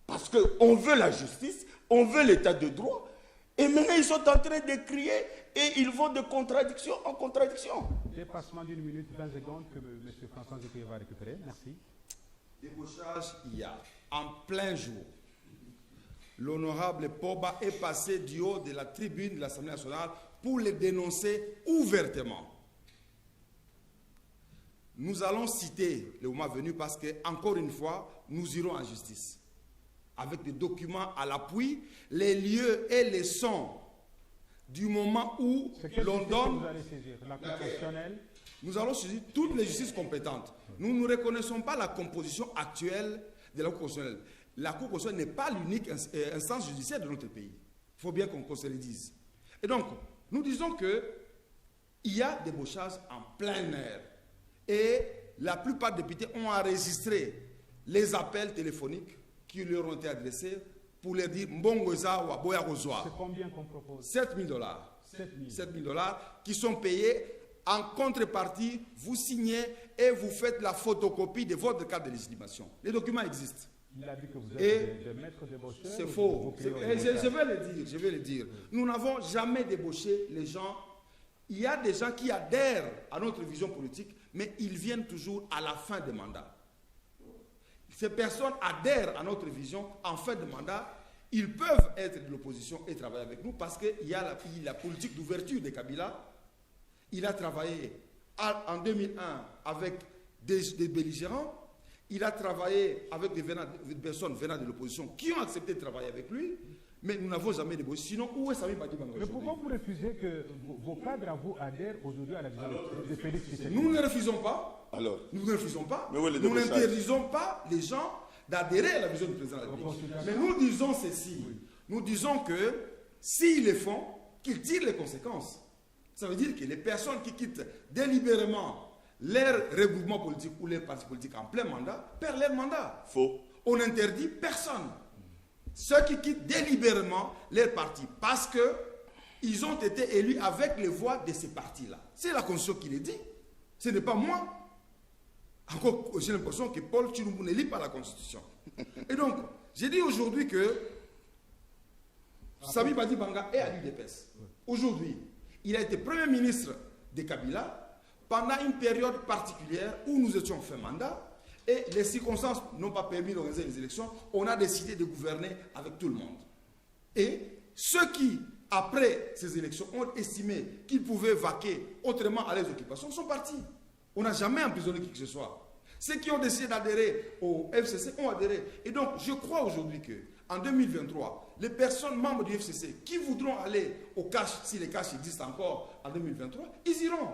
parce qu'on veut la justice, on veut l'état de droit. Et maintenant, ils sont en train de crier et ils vont de contradiction en contradiction. Dépassement d'1 minute 20 secondes que M. François Zéké va récupérer. Merci. Débauchage, il y a. En plein jour, l'honorable Poba est passé du haut de la tribune de l'Assemblée nationale pour les dénoncer ouvertement. Nous allons citer le moment venu parce que, encore une fois, nous irons en justice. Avec des documents à l'appui, les lieux et les sons du moment où l'on donne... Vous allez saisir la Cour constitutionnelle. Nous allons saisir toutes les justices compétentes. Nous ne reconnaissons pas la composition actuelle de la Cour constitutionnelle. La Cour constitutionnelle n'est pas l'unique instance judiciaire de notre pays. Il faut bien qu'on se le dise. Et donc, nous disons qu'il y a des débauchage en plein air. Et la plupart des députés ont enregistré les appels téléphoniques qui leur ont été adressés pour leur dire Mbongoza ou Aboya Rozoa. C'est combien qu'on propose? 7 000 $. 7 000 $ qui sont payés. En contrepartie, vous signez et vous faites la photocopie de votre carte de légitimation. Les documents existent. Il a dit que vous êtes des maîtres débaucheurs. C'est faux. Je vais le dire. Nous n'avons jamais débauché les gens. Il y a des gens qui adhèrent à notre vision politique, mais ils viennent toujours à la fin des mandats. Ces personnes adhèrent à notre vision en fin de mandat. Ils peuvent être de l'opposition et travailler avec nous parce qu'il y a la politique d'ouverture de Kabila. Il a travaillé en 2001 avec des belligérants. Il a travaillé avec des personnes venant de l'opposition qui ont accepté de travailler avec lui. Mais nous n'avons jamais débauché. Sinon, où est Sami Badibanga? Mais pourquoi vous refusez que vos cadres à vous adhèrent aujourd'hui à la vision de Félix Tshisekedi? Nous ne refusons pas. Alors, nous ne refusons pas. Nous n'interdisons pas les gens d'adhérer à la vision du président de la République. Mais nous disons ceci. Oui. Nous disons que s'ils le font, qu'ils tirent les conséquences. Ça veut dire que les personnes qui quittent délibérément leur regroupement politique ou leur parti politique en plein mandat perdent leur mandat. Faux. On n'interdit personne. Ceux qui quittent délibérément leur parti parce qu'ils ont été élus avec les voix de ces partis-là. C'est la Constitution qui le dit. Ce n'est pas moi. Encore, j'ai l'impression que Paul Tshilombo ne lit pas la Constitution. Et donc, j'ai dit aujourd'hui que Sami Badibanga est à l'UDPS. Aujourd'hui, il a été Premier ministre de Kabila pendant une période particulière où nous étions en fin mandat et les circonstances n'ont pas permis d'organiser les élections. On a décidé de gouverner avec tout le monde. Et ceux qui, après ces élections, ont estimé qu'ils pouvaient vaquer autrement à leurs occupations sont partis. On n'a jamais emprisonné qui que ce soit. Ceux qui ont décidé d'adhérer au FCC ont adhéré. Et donc, je crois aujourd'hui qu'en 2023, les personnes membres du FCC qui voudront aller au cash, si les cash existent encore en 2023, ils iront.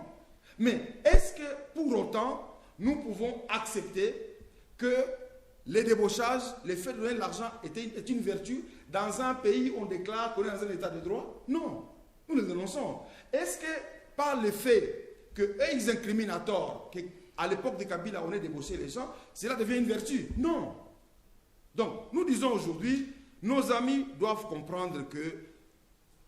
Mais est-ce que pour autant, nous pouvons accepter que les débauchages, le fait de donner de l'argent est une vertu dans un pays où on déclare qu'on est dans un état de droit? Non, nous le dénonçons. Est-ce que par le fait qu'eux ils incriminent à tort, qu'à l'époque de Kabila on ait débauché les gens, cela devient une vertu? Non. Donc nous disons aujourd'hui, nos amis doivent comprendre que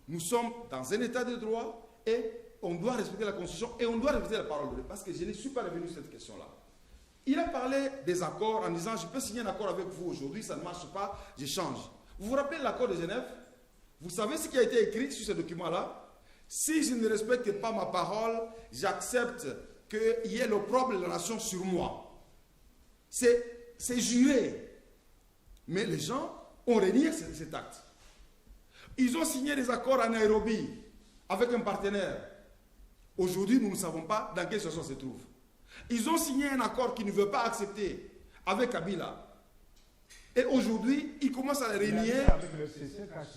nous sommes dans un état de droit et on doit respecter la Constitution et on doit respecter la parole de Dieu. Parce que je ne suis pas revenu sur cette question-là. Il a parlé des accords en disant, je peux signer un accord avec vous aujourd'hui, ça ne marche pas, je change. Vous vous rappelez l'accord de Genève? Vous savez ce qui a été écrit sur ce document-là? Si je ne respecte pas ma parole, j'accepte qu'il y ait l'opprobre de la nation sur moi. C'est juré. Mais les gens ont renié cet acte. Ils ont signé des accords à Nairobi avec un partenaire. Aujourd'hui, nous ne savons pas dans quelle situation se trouve. Ils ont signé un accord qu'ils ne veulent pas accepter avec Kabila. Et aujourd'hui, ils commencent à les renier.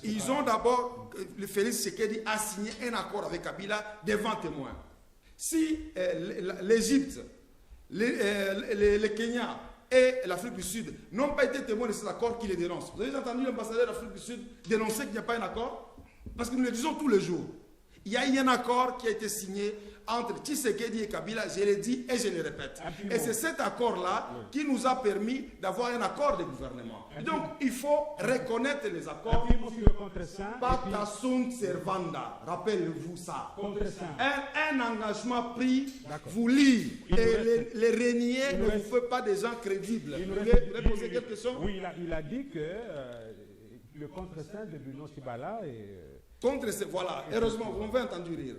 Ils ont d'abord, le Félix Tshisekedi a signé un accord avec Kabila devant témoins. Si l'Égypte, le Kenya et l'Afrique du Sud n'ont pas été témoins de cet accord qui les dénonce. Vous avez entendu l'ambassadeur de l'Afrique du Sud dénoncer qu'il n'y a pas un accord? Parce que nous le disons tous les jours. Il y a eu un accord qui a été signé entre Tshisekedi et Kabila, je l'ai dit et je le répète. Et c'est cet accord-là qui nous a permis d'avoir un accord de gouvernement. Donc, il faut reconnaître les accords. Pacta sunt servanda. Rappelez-vous ça. Un engagement pris vous lie. Et les renier ne vous fait pas des gens crédibles. Vous voulez poser quelque chose? Oui, il a dit que le contre-saint de Bruno Tshibala est... Voilà, heureusement, vous m'avez entendu rire.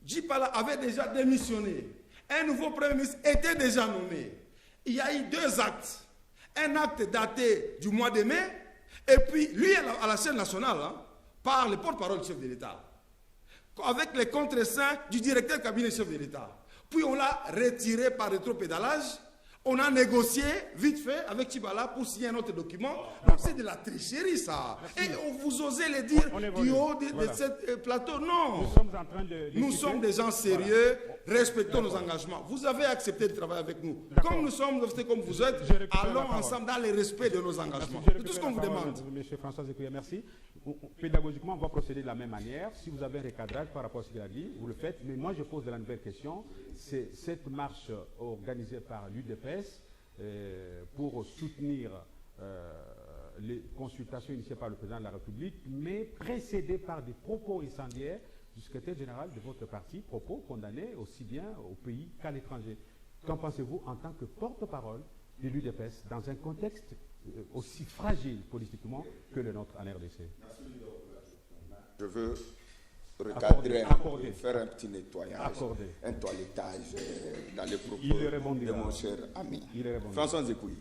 Tshibala avait déjà démissionné. Un nouveau premier ministre était déjà nommé. Il y a eu 2 actes. Un acte daté du mois de mai, et puis lui à la chaîne nationale, par le porte-parole du chef de l'État, avec les contre-saints du directeur cabinet chef de l'État. Puis on l'a retiré par rétropédalage. On a négocié vite fait avec Tshibala pour signer un autre document. Donc c'est de la tricherie ça. Et vous osez le dire du haut de ce plateau. Non. Nous sommes des gens sérieux, respectons nos engagements. Vous avez accepté de travailler avec nous. Comme nous sommes restés comme vous êtes, allons ensemble dans le respect de nos engagements. C'est tout ce qu'on vous demande. Monsieur François Zekuya, merci. Pédagogiquement, on va procéder de la même manière. Si vous avez un recadrage par rapport à ce qu'il a dit, vous le faites. Mais moi, je pose de la nouvelle question. C'est cette marche organisée par l'UDPS pour soutenir les consultations initiées par le président de la République, mais précédées par des propos incendiaires du secrétaire général de votre parti, propos condamnés aussi bien au pays qu'à l'étranger. Qu'en pensez-vous en tant que porte-parole de l'UDPS dans un contexte aussi fragile politiquement que le nôtre en RDC? Je veux recadrer, faire un petit nettoyage, un toilettage dans les propos de mon cher ami. François Zekuya,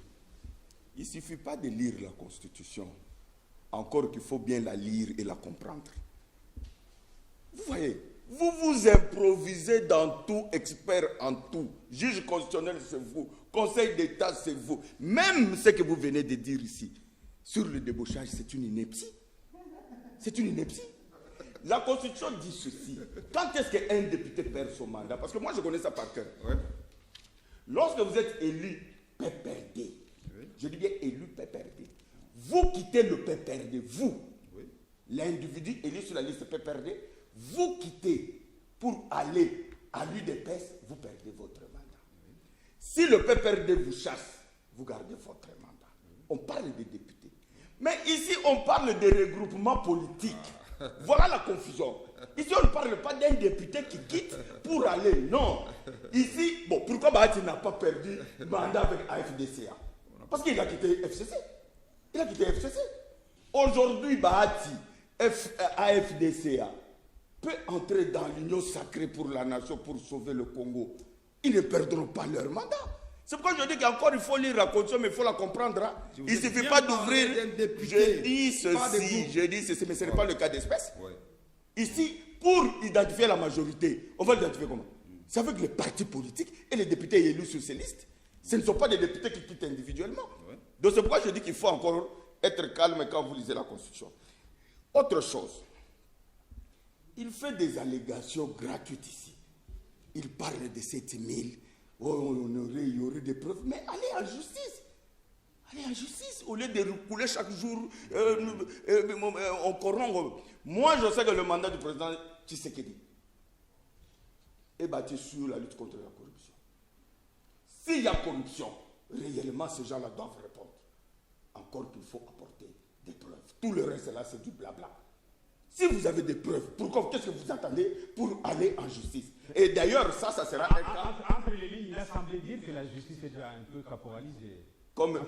il ne suffit pas de lire la Constitution, encore qu'il faut bien la lire et la comprendre. Vous voyez, vous vous improvisez dans tout, expert en tout. Juge constitutionnel, c'est vous. Conseil d'État, c'est vous. Même ce que vous venez de dire ici, sur le débauchage, c'est une ineptie. C'est une ineptie. La Constitution dit ceci. Quand est-ce qu'un député perd son mandat? Parce que moi, je connais ça par cœur. Ouais. Lorsque vous êtes élu PPRD, je dis bien élu PPRD, vous quittez le PPRD, vous, l'individu élu sur la liste PPRD, vous quittez pour aller à l'UDPS, vous perdez votre mandat. Si le PPRD vous chasse, vous gardez votre mandat. On parle des députés. Mais ici, on parle des regroupements politiques. Voilà la confusion. Ici, on ne parle pas d'un député qui quitte pour aller. Non. Ici, bon, pourquoi Bahati n'a pas perdu le mandat avec AFDCA? Parce qu'il a quitté FCC. Il a quitté FCC. Aujourd'hui, Bahati, AFDCA, peut entrer dans l'union sacrée pour la nation, pour sauver le Congo. Ils ne perdront pas leur mandat. C'est pourquoi je dis qu'encore il faut lire la Constitution, mais il faut la comprendre. Hein. Il ne suffit pas d'ouvrir. Je dis ceci, mais ce n'est pas le cas d'espèce. Ouais. Ici, pour identifier la majorité, on va l'identifier comment? C'est avec les partis politiques et les députés élus sur ces listes. Ce ne sont pas des députés qui quittent individuellement. Ouais. Donc c'est pourquoi je dis qu'il faut encore être calme quand vous lisez la Constitution. Autre chose, il fait des allégations gratuites ici. Il parle de 7 000. Oh, il y aurait des preuves, mais allez en justice. Allez en justice, au lieu de rouler chaque jour, on corrompt. Moi, je sais que le mandat du président Tshisekedi est bâti sur la lutte contre la corruption. S'il y a corruption, réellement, ces gens-là doivent répondre. Encore qu'il faut apporter des preuves. Tout le reste, là, c'est du blabla. Si vous avez des preuves, pourquoi, qu'est-ce que vous attendez pour aller en justice? Et d'ailleurs, ça sera un cas. Entre les lignes, il a semblé dire que la justice est déjà un peu caporalisée. Comme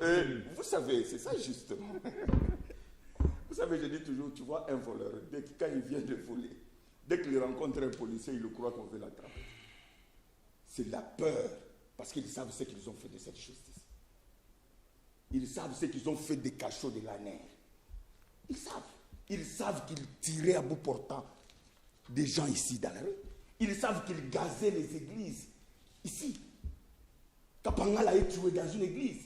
vous savez, c'est ça justement. Vous savez, je dis toujours, tu vois un voleur, quand il vient de voler, dès qu'il rencontre un policier, il croit qu'on veut l'attraper. C'est la peur, parce qu'ils savent ce qu'ils ont fait de cette justice. Ils savent ce qu'ils ont fait des cachots de la nerf. Ils savent. Ils savent qu'ils tiraient à bout portant des gens ici dans la rue. Ils savent qu'ils gazaient les églises ici. Kapangala est tué dans une église.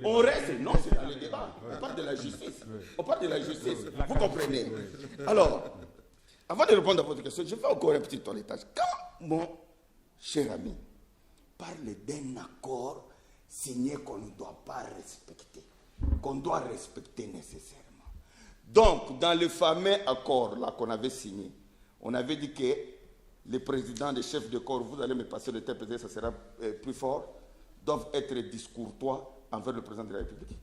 On reste, non, c'est dans le débat. On parle de la justice. On parle de la justice. Vous comprenez? Alors, avant de répondre à votre question, je fais encore un petit toilettage. Quand mon cher ami parle d'un accord signé qu'on ne doit pas respecter, qu'on doit respecter nécessairement. Donc, dans le fameux accord là qu'on avait signé, on avait dit que les présidents, les chefs de corps, vous allez me passer le temps, peut-être ça sera plus fort, doivent être discourtois envers le président de la République.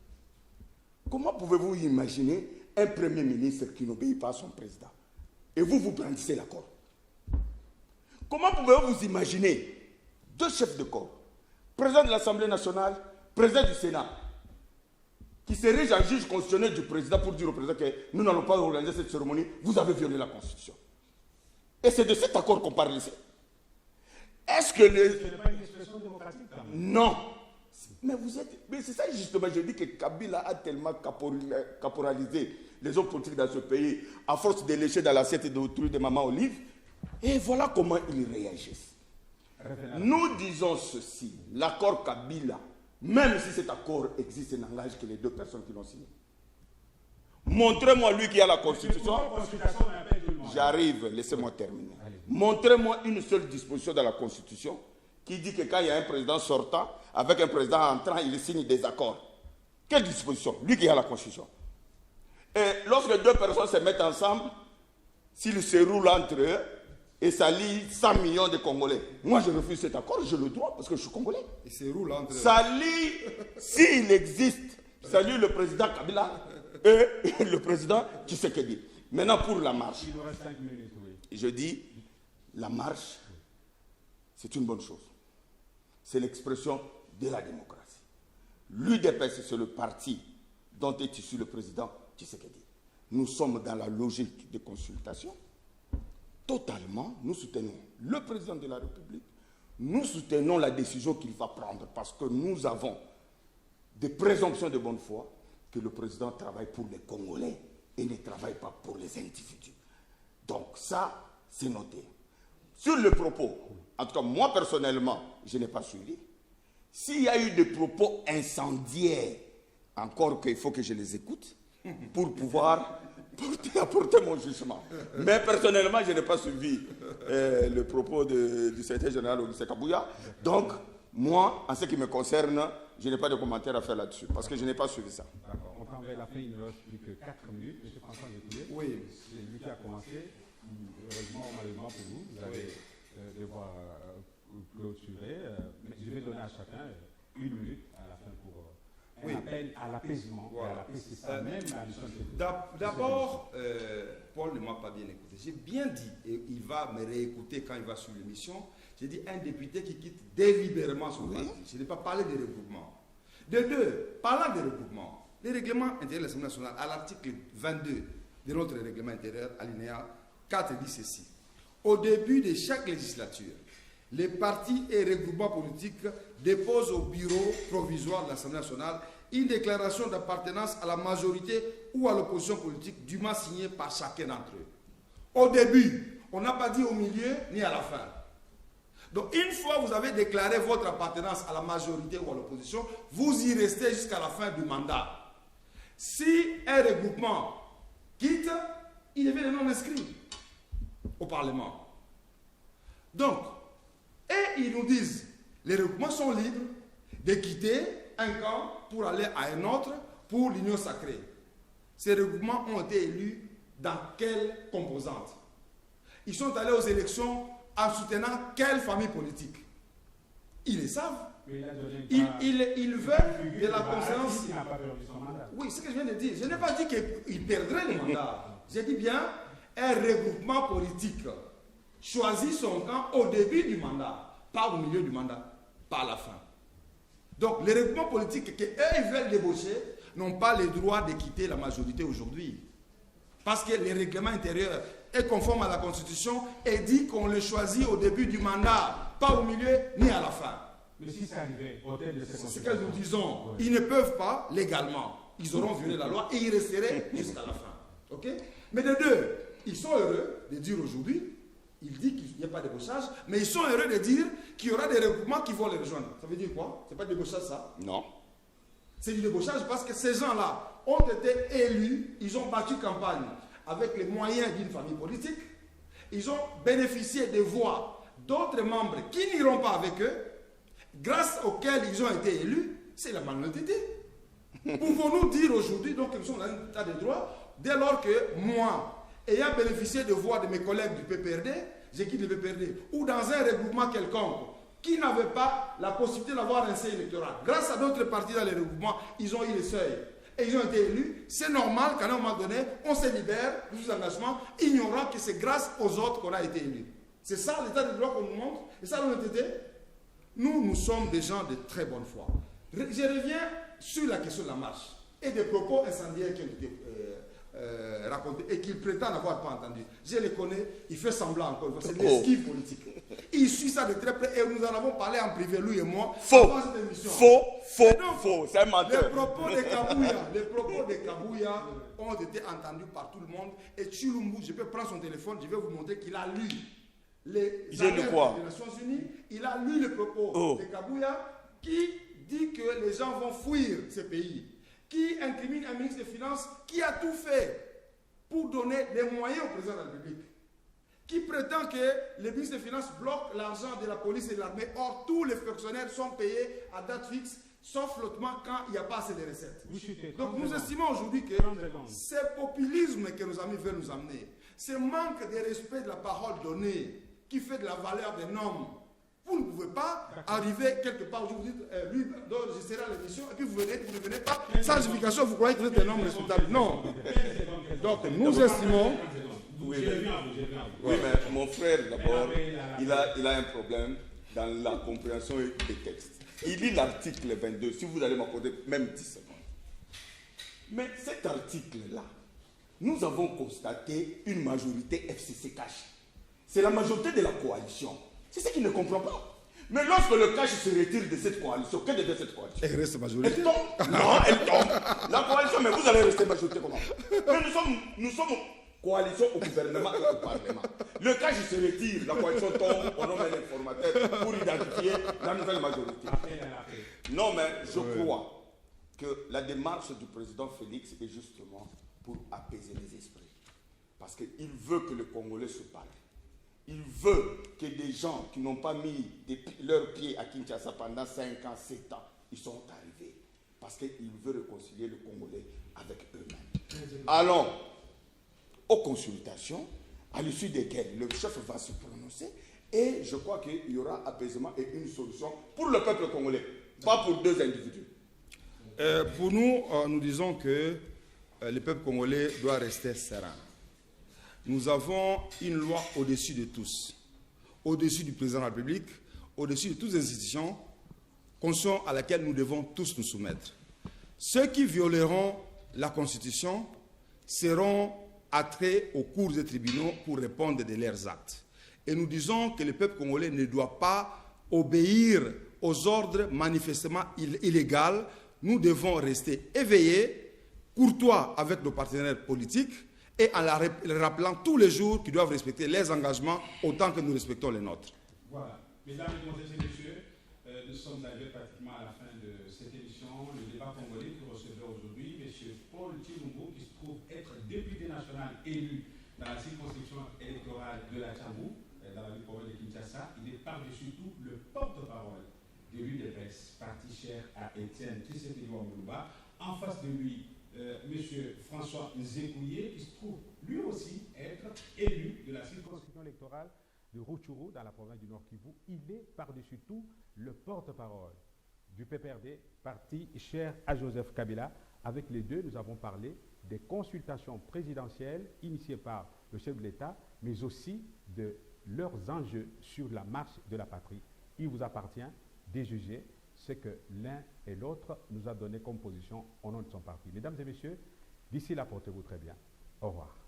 Comment pouvez-vous imaginer un premier ministre qui n'obéit pas à son président? Et vous brandissez l'accord. Comment pouvez-vous vous imaginer deux chefs de corps, président de l'Assemblée nationale, président du Sénat, qui se érige en juge constitutionnel du président pour dire au président que nous n'allons pas organiser cette cérémonie, vous avez violé la Constitution. Et c'est de cet accord qu'on parle ici. Est-ce que les... Ce n'est pas une expression démocratique, quand même. Non. Mais vous êtes... Mais c'est ça justement, je dis que Kabila a tellement caporalisé les hommes politiques dans ce pays, à force de lécher dans l'assiette d'autrui de Maman Olive. Et voilà comment ils réagissent. Nous disons ceci, l'accord Kabila, même si cet accord existe et n'engage que les deux personnes qui l'ont signé. Montrez-moi lui qui a la Constitution. J'arrive, laissez-moi terminer. Montrez-moi une seule disposition dans la Constitution qui dit que quand il y a un président sortant, avec un président entrant, il signe des accords. Quelle disposition? Lui qui a la Constitution. Et lorsque deux personnes se mettent ensemble, s'ils se roulent entre eux, et ça lie 100 millions de Congolais. Moi, je refuse cet accord, j'ai le droit, parce que je suis Congolais. Il se roule entre eux. Ça lie, s'il existe, ça lie le président Kabila et le président Tshisekedi. Maintenant, pour la marche. Il nous reste 5 minutes, oui. Je dis, la marche, c'est une bonne chose. C'est l'expression de la démocratie. L'UDPS, c'est le parti dont est issu le président Tshisekedi. Nous sommes dans la logique de consultation. Totalement, nous soutenons le président de la République. Nous soutenons la décision qu'il va prendre parce que nous avons des présomptions de bonne foi que le président travaille pour les Congolais et ne travaille pas pour les individus. Donc ça, c'est noté. Sur le propos, en tout cas moi personnellement, je n'ai pas suivi. S'il y a eu des propos incendiaires, encore qu'il faut que je les écoute pour pouvoir apporter mon jugement. Mais personnellement, je n'ai pas suivi le propos du secrétaire général Olysse Kabouya. Donc, moi, en ce qui me concerne, je n'ai pas de commentaire à faire là-dessus, parce que je n'ai pas suivi ça. D'accord. On prend vers la fin, il ne reste plus que 4 minutes. M. François Lécuyer, Oui. c'est lui qui a commencé. Heureusement, malheureusement pour vous, vous allez devoir clôturer. Mais je vais donner à chacun 1 minute à la fin pour un appel à l'apaisement. Voilà. C'est ça même la mission de D'abord, Paul ne m'a pas bien écouté. J'ai bien dit, et il va me réécouter quand il va sur l'émission, j'ai dit un député qui quitte délibérément son parti. Je n'ai pas parlé des regroupements. De deux, parlant des regroupements, les règlements intérieurs de l'Assemblée nationale, à l'article 22 de notre règlement intérieur, alinéa 4, dit ceci. Au début de chaque législature, les partis et regroupements politiques déposent au bureau provisoire de l'Assemblée nationale une déclaration d'appartenance à la majorité ou à l'opposition politique dûment signée par chacun d'entre eux. Au début, on n'a pas dit au milieu ni à la fin. Donc une fois vous avez déclaré votre appartenance à la majorité ou à l'opposition, vous y restez jusqu'à la fin du mandat. Si un regroupement quitte, il devient non inscrit au Parlement. Donc, et ils nous disent, les regroupements sont libres de quitter un camp pour aller à un autre pour l'union sacrée. Ces regroupements ont été élus dans quelle composante? Ils sont allés aux élections en soutenant quelle famille politique? Ils le savent. Ils veulent de la conscience. Oui, c'est ce que je viens de dire. Je n'ai pas dit qu'ils perdraient le mandat. J'ai dit bien un regroupement politique choisit son camp au début du mandat, pas au milieu du mandat, pas à la fin. Donc les regroupements politiques qu'eux ils veulent débaucher n'ont pas le droit de quitter la majorité aujourd'hui. Parce que le règlement intérieur est conforme à la Constitution et dit qu'on le choisit au début du mandat, pas au milieu ni à la fin. Mais si ça arrivait au terme de cette c'est ce que nous disons. Ils ne peuvent pas légalement. Ils auront violé la loi et ils resteraient jusqu'à la fin. Ok? Mais de deux, ils sont heureux de dire aujourd'hui, il dit qu'il n'y a pas de débauchage, mais ils sont heureux de dire qu'il y aura des regroupements qui vont les rejoindre. Ça veut dire quoi? C'est pas de débauchage ça? Non. C'est du débauchage parce que ces gens-là ont été élus, ils ont battu campagne avec les moyens d'une famille politique, ils ont bénéficié des voix d'autres membres qui n'iront pas avec eux, grâce auxquels ils ont été élus. C'est la malhonnêteté. Pouvons-nous dire aujourd'hui, donc nous sommes dans un état de droit, dès lors que moi, ayant bénéficié de voix de mes collègues du PPRD, j'ai quitté le PPRD, ou dans un regroupement quelconque, qui n'avait pas la possibilité d'avoir un seuil électoral. Grâce à d'autres partis dans les regroupements, ils ont eu les seuils. Et ils ont été élus. C'est normal qu'à un moment donné, on se libère de tous engagements, ignorant que c'est grâce aux autres qu'on a été élus. C'est ça l'état de droit qu'on nous montre. Et ça l'honnêteté. Nous sommes des gens de très bonne foi. Je reviens sur la question de la marche et des propos incendiaires qui ont été racontés et qu'il prétend n'avoir pas entendu. Je les connais, il fait semblant encore une fois. C'est de l'esquive politique. Il suit ça de très près et nous en avons parlé en privé, lui et moi, avant cette émission. Faux, c'est un menteur. Les propos de Kabouya ont été entendus par tout le monde et Chilumbu, je peux prendre son téléphone, je vais vous montrer qu'il a lu les alertes des Nations Unies, il a lu les propos de Kabouya qui dit que les gens vont fuir ce pays, qui incrimine un ministre des Finances qui a tout fait pour donner des moyens au président de la République, qui prétend que le ministre des Finances bloque l'argent de la police et de l'armée. Or, tous les fonctionnaires sont payés à date fixe, sauf flottement quand il n'y a pas assez de recettes. Donc nous estimons aujourd'hui que ce populisme que nos amis veulent nous amener, ce manque de respect de la parole donnée, qui fait de la valeur d'un homme, vous ne pouvez pas arriver quelque part où vous dites, lui, je serai à l'émission, et puis vous ne venez pas, sans justification, vous croyez que vous êtes un homme respectable. Non. Donc nous estimons... Oui, mais mon frère, d'abord, il a un problème dans la compréhension des textes. Il lit l'article 22, si vous allez m'accorder même 10 secondes. Mais cet article-là, nous avons constaté une majorité FCC cash. C'est la majorité de la coalition. C'est ce qu'il ne comprend pas. Mais lorsque le cash se retire de cette coalition, que devient cette coalition? Elle reste majorité. Elle tombe. Non, elle tombe. La coalition, mais vous allez rester majorité comment? Mais nous sommes coalition au gouvernement et au Parlement. Le cash se retire, la coalition tombe, on nomme un informateur pour identifier la nouvelle majorité. Non, mais je crois que la démarche du président Félix est justement pour apaiser les esprits. Parce qu'il veut que le Congolais se parle. Il veut que des gens qui n'ont pas mis leurs pieds à Kinshasa pendant 5 ans, 7 ans, ils sont arrivés. Parce qu'il veut réconcilier le Congolais avec eux-mêmes. Allons aux consultations, à l'issue desquelles le chef va se prononcer, et je crois qu'il y aura apaisement et une solution pour le peuple congolais, pas pour 2 individus. Pour nous, nous disons que le peuple congolais doit rester serein. Nous avons une loi au-dessus de tous, au-dessus du président de la République, au-dessus de toutes les institutions, constitution à laquelle nous devons tous nous soumettre. Ceux qui violeront la Constitution seront attraits aux cours des tribunaux pour répondre de leurs actes. Et nous disons que le peuple congolais ne doit pas obéir aux ordres manifestement illégaux. Nous devons rester éveillés, courtois avec nos partenaires politiques, et en les rappelant tous les jours qu'ils doivent respecter les engagements autant que nous respectons les nôtres. Voilà. Mesdames et messieurs, nous sommes arrivés pratiquement à la fin de cette émission. Le débat congolais que recevait aujourd'hui, M. Paul Chilumbu, qui se trouve être député national élu dans la circonscription électorale de la Tchambou, dans la ville province de Kinshasa. Il est par-dessus tout le porte-parole de l'UDPS, parti cher à Étienne Tshisekedi Moulouba. En face de lui, M. François Nzekouye, qui se trouve lui aussi être élu de la circonscription électorale de Rutshuru dans la province du Nord Kivu. Il est par-dessus tout le porte-parole du PPRD, parti cher à Joseph Kabila. Avec les deux, nous avons parlé des consultations présidentielles initiées par le chef de l'État, mais aussi de leurs enjeux sur la marche de la patrie. Il vous appartient de juger ce que l'un et l'autre nous a donné comme position au nom de son parti. Mesdames et messieurs, d'ici là, portez-vous très bien. Au revoir.